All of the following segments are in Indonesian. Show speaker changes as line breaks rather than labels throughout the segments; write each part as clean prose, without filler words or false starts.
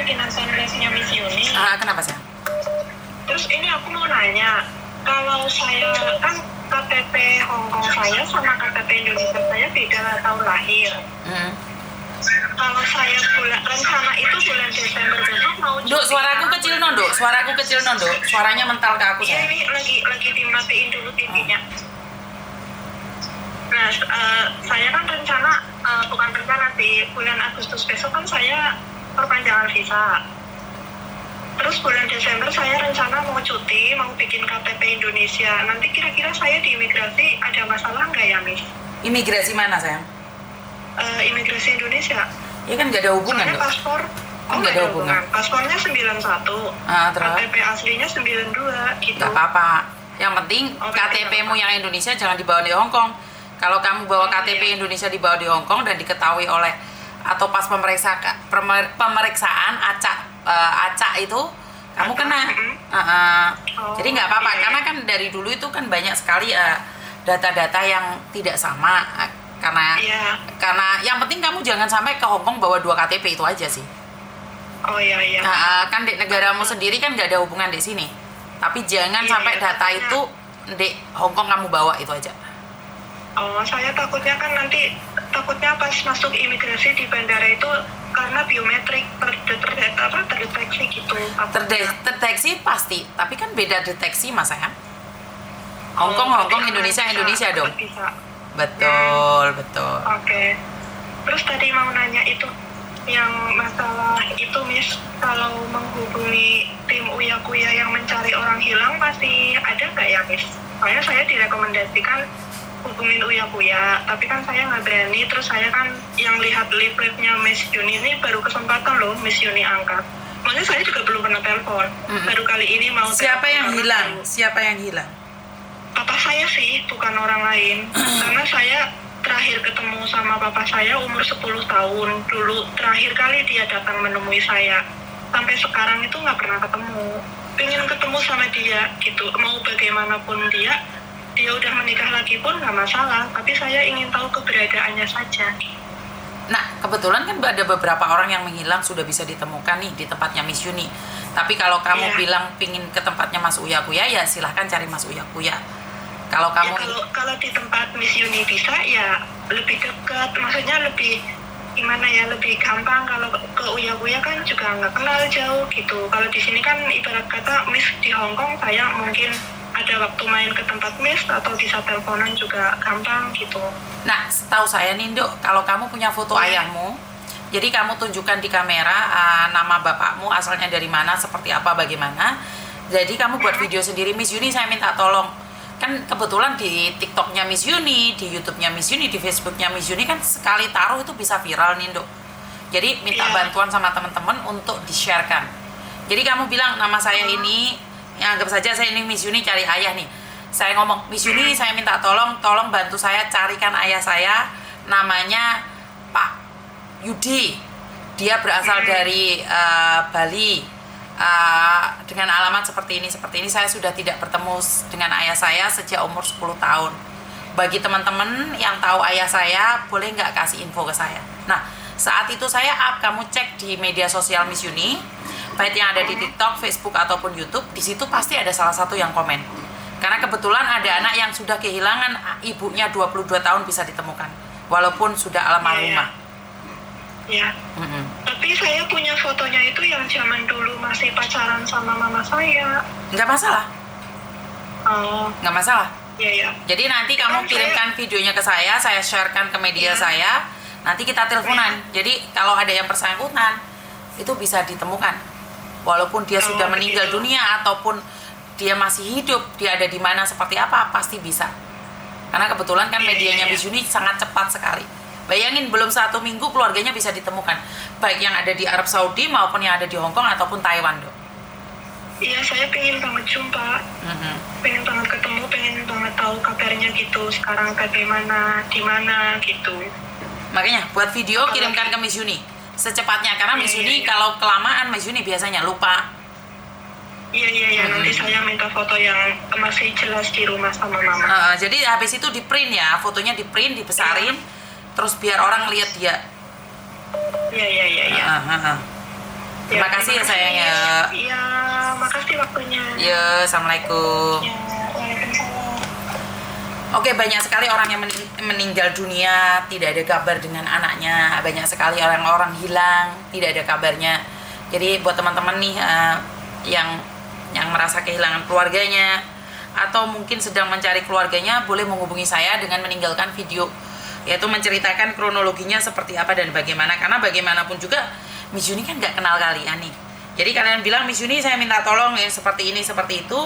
lagi nonton live-nya Miss Yuni.
Kenapa sih?
Terus ini aku mau nanya, kalau saya kan KTP Hongkong saya sama KTP Indonesia saya beda tahun lahir. Kalau saya rencana itu bulan Desember besok mau cuti.
Duk, suaraku kecil non, Duk. Suaraku kecil non, Duk. Suaranya mental ke aku,
Iya,
sayang.
ini lagi dimatiin dulu TV-nya. Nah, saya kan rencana, bukan rencana sih, bulan Agustus besok kan saya perpanjangan visa. Terus bulan Desember saya rencana mau cuti, mau bikin KTP Indonesia. Nanti kira-kira saya di imigrasi ada masalah nggak ya, Miss?
Imigrasi mana, sayang?
Imigrasi Indonesia.
Ya kan nggak ada hubungan,
Soalnya
Duk.
paspor,
Nggak ada hubungan.
Paspornya 91,
Terus?
KTP aslinya 92, gitu.
Nggak apa-apa. Yang penting
Oke,
KTP-mu yang Indonesia jangan dibawa di Hong Kong. Kalau kamu bawa KTP
iya.
Indonesia dibawa di Hong Kong dan diketahui oleh atau pas pemeriksaan acak itu kamu kena. Jadi nggak apa-apa
iya.
karena kan dari dulu itu kan banyak sekali data-data yang tidak sama karena
Iya.
yang penting kamu jangan sampai ke Hong Kong bawa 2 KTP itu aja sih.
Oh iya.
Kan di negaramu sendiri kan nggak ada hubungan di sini. Tapi jangan
Iya,
sampai data
takutnya.
itu di Hong Kong kamu bawa itu aja.
Oh, saya takutnya kan nanti pas masuk imigrasi di bandara itu karena biometrik terdeteksi gitu.
Terdeteksi pasti, tapi kan beda deteksi mas ya. Hong Kong,
berarti
Indonesia,
bisa,
Indonesia dong.
Bisa.
Betul.
Oke. Terus tadi mau nanya itu yang masalah itu, Miss, kalau menghubungi tim Uya Kuya yang mencari orang hilang masih ada nggak ya, Miss? Soalnya saya direkomendasikan hubungin Uya Kuya, tapi kan saya nggak berani. Terus saya kan yang lihat live-nya Miss Yuni ini baru kesempatan loh Miss Yuni angkat. Maksudnya saya juga belum pernah telepon. Baru kali ini mau
Siapa
telepon
yang
karena
hilang?
baru-
Siapa yang hilang?
Papa saya sih, bukan orang lain. Karena saya terakhir ketemu sama papa saya umur 10 tahun. Dulu terakhir kali dia datang menemui saya. Sampai sekarang itu nggak pernah ketemu. Pengen ketemu sama dia gitu. Mau bagaimanapun dia udah menikah lagi pun nggak masalah. Tapi saya ingin tahu keberadaannya saja.
Nah, kebetulan kan ada beberapa orang yang menghilang sudah bisa ditemukan nih di tempatnya Miss Yuni. Tapi kalau kamu
Iya.
bilang pingin ke tempatnya Mas Uya Kuya, ya silahkan cari Mas Uya Kuya. Kalau
Ya,
kamu
kalau di tempat Miss Yuni bisa ya lebih dekat. Maksudnya lebih gimana ya, lebih gampang. Kalau ke Uya Kuya kan juga nggak kenal jauh gitu. Kalau di sini kan ibarat kata Miss di Hong Kong, saya mungkin ada waktu main ke tempat Miss atau bisa teleponan juga gampang gitu.
Nah, setahu saya nih, Dok, kalau kamu punya foto ayahmu, jadi kamu tunjukkan di kamera nama bapakmu, asalnya dari mana, seperti apa, bagaimana. Jadi kamu buat video sendiri, Miss Yuni saya minta tolong. Kan kebetulan di TikToknya Miss Yuni, di YouTube-nya Miss Yuni, di Facebooknya Miss Yuni kan sekali taruh itu bisa viral nih, Dok. Jadi minta
Iya.
bantuan sama teman-teman untuk di-sharekan. Jadi kamu bilang nama saya ini, ya anggap saja saya ini Miss Yuni cari ayah nih. Saya ngomong, Miss Yuni saya minta tolong bantu saya carikan ayah saya, namanya Pak Yudi. Dia berasal dari Bali. Dengan alamat seperti ini. Saya sudah tidak bertemu dengan ayah saya sejak umur 10 tahun. Bagi teman-teman yang tahu ayah saya, boleh nggak kasih info ke saya? Nah, saat itu saya kamu cek di media sosial Miss Yuni, baik yang ada di TikTok, Facebook ataupun YouTube, di situ pasti ada salah satu yang komen. Karena kebetulan ada anak yang sudah kehilangan ibunya 22 tahun bisa ditemukan, walaupun sudah almarhumah.
Ya. Tapi saya punya fotonya itu yang zaman dulu masih pacaran sama mama saya.
Nggak masalah,
Oh,
nggak masalah.
iya.
Jadi nanti kamu
Kan
kirimkan videonya ke saya sharekan ke media saya, nanti kita teleponan. Jadi kalau ada yang bersangkutan, itu bisa ditemukan. Walaupun dia sudah meninggal
begitu.
dunia ataupun dia masih hidup, dia ada di mana seperti apa, pasti bisa. Karena kebetulan kan medianya Miss Yuni sangat cepat sekali. Bayangin belum 1 minggu keluarganya bisa ditemukan, baik yang ada di Arab Saudi maupun yang ada di Hong Kong ataupun Taiwan, Dok.
Iya, saya pengen banget jumpa. Pengen banget ketemu, pengen banget tahu kabarnya gitu. Sekarang bagaimana, di mana gitu.
Makanya buat video kirimkan ke Miss Yuni secepatnya, karena Miss Yuni kalau kelamaan Miss Yuni biasanya lupa.
Iya. Nanti saya minta foto yang masih jelas di rumah sama mama.
Jadi habis itu di print ya, fotonya di print, dibesarin, terus biar orang lihat dia.
Iya.
Terima kasih ya sayang ya.
Iya, makasih waktunya.
Ya, assalamualaikum.
Ya, waalaikumsalam.
Oke, banyak sekali orang yang meninggal dunia, tidak ada kabar dengan anaknya. Banyak sekali orang-orang hilang, tidak ada kabarnya. Jadi buat teman-teman nih yang merasa kehilangan keluarganya atau mungkin sedang mencari keluarganya, boleh menghubungi saya dengan meninggalkan video, yaitu menceritakan kronologinya seperti apa dan bagaimana. Karena bagaimanapun juga Miss Yuni kan nggak kenal kalian nih. Jadi kalian bilang, Miss Yuni saya minta tolong ya seperti ini, seperti itu,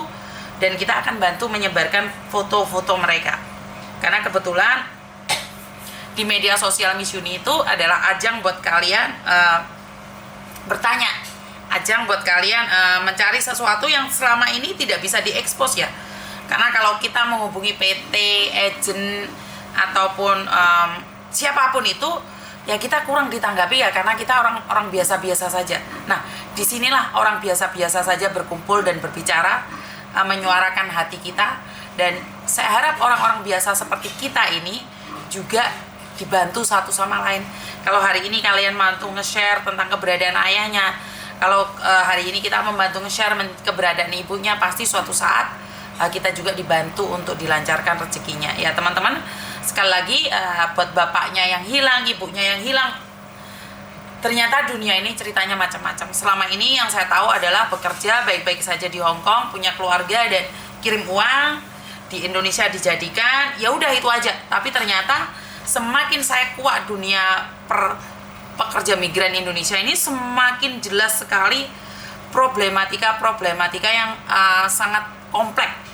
dan kita akan bantu menyebarkan foto-foto mereka. Karena kebetulan di media sosial Miss Yuni itu adalah ajang buat kalian bertanya, ajang buat kalian mencari sesuatu yang selama ini tidak bisa diekspos ya. Karena kalau kita menghubungi PT, agent ataupun siapapun itu, ya kita kurang ditanggapi ya, karena kita orang biasa-biasa saja. Nah, disinilah orang biasa-biasa saja berkumpul dan berbicara, menyuarakan hati kita. Dan saya harap orang-orang biasa seperti kita ini juga dibantu satu sama lain. Kalau hari ini kalian bantu nge-share tentang keberadaan ayahnya, kalau hari ini kita membantu nge-share keberadaan ibunya, pasti suatu saat kita juga dibantu untuk dilancarkan rezekinya. Ya teman-teman, sekali lagi buat bapaknya yang hilang, ibunya yang hilang, ternyata dunia ini ceritanya macam-macam. Selama ini yang saya tahu adalah bekerja baik-baik saja di Hong Kong, punya keluarga dan kirim uang, di Indonesia dijadikan, ya udah itu aja. Tapi ternyata semakin saya kuat dunia pekerja migran Indonesia ini, semakin jelas sekali problematika yang sangat kompleks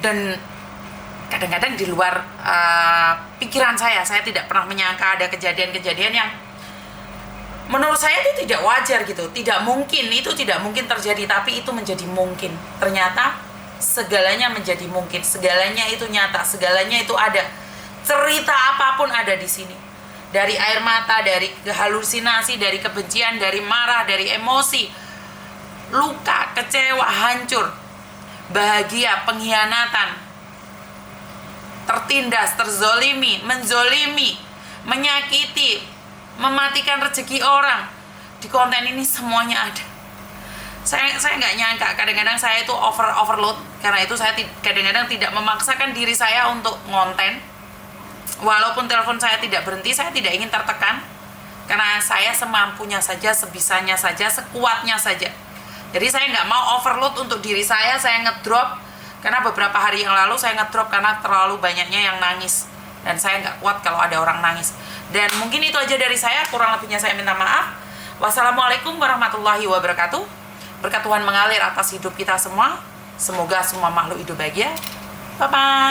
dan kadang-kadang di luar pikiran saya. Saya tidak pernah menyangka ada kejadian-kejadian yang menurut saya itu tidak wajar gitu, tidak mungkin, itu tidak mungkin terjadi, tapi itu menjadi mungkin. Ternyata segalanya menjadi mungkin, segalanya itu nyata, segalanya itu ada. Cerita apapun ada di sini. Dari air mata, dari halusinasi, dari kebencian, dari marah, dari emosi, luka, kecewa, hancur, bahagia, pengkhianatan, tertindas, terzolimi, menzolimi, menyakiti, mematikan rezeki orang. Di konten ini semuanya ada. Saya nggak nyangka, kadang-kadang saya itu overload. Karena itu saya kadang-kadang tidak memaksakan diri saya untuk ngonten. Walaupun telepon saya tidak berhenti, saya tidak ingin tertekan. Karena saya semampunya saja, sebisanya saja, sekuatnya saja. Jadi saya nggak mau overload untuk diri saya ngedrop. Karena beberapa hari yang lalu saya ngedrop karena terlalu banyaknya yang nangis. Dan saya nggak kuat kalau ada orang nangis. Dan mungkin itu aja dari saya, kurang lebihnya saya minta maaf. Wassalamualaikum warahmatullahi wabarakatuh. Berkat Tuhan mengalir atas hidup kita semua. Semoga semua makhluk hidup bahagia. Bye-bye.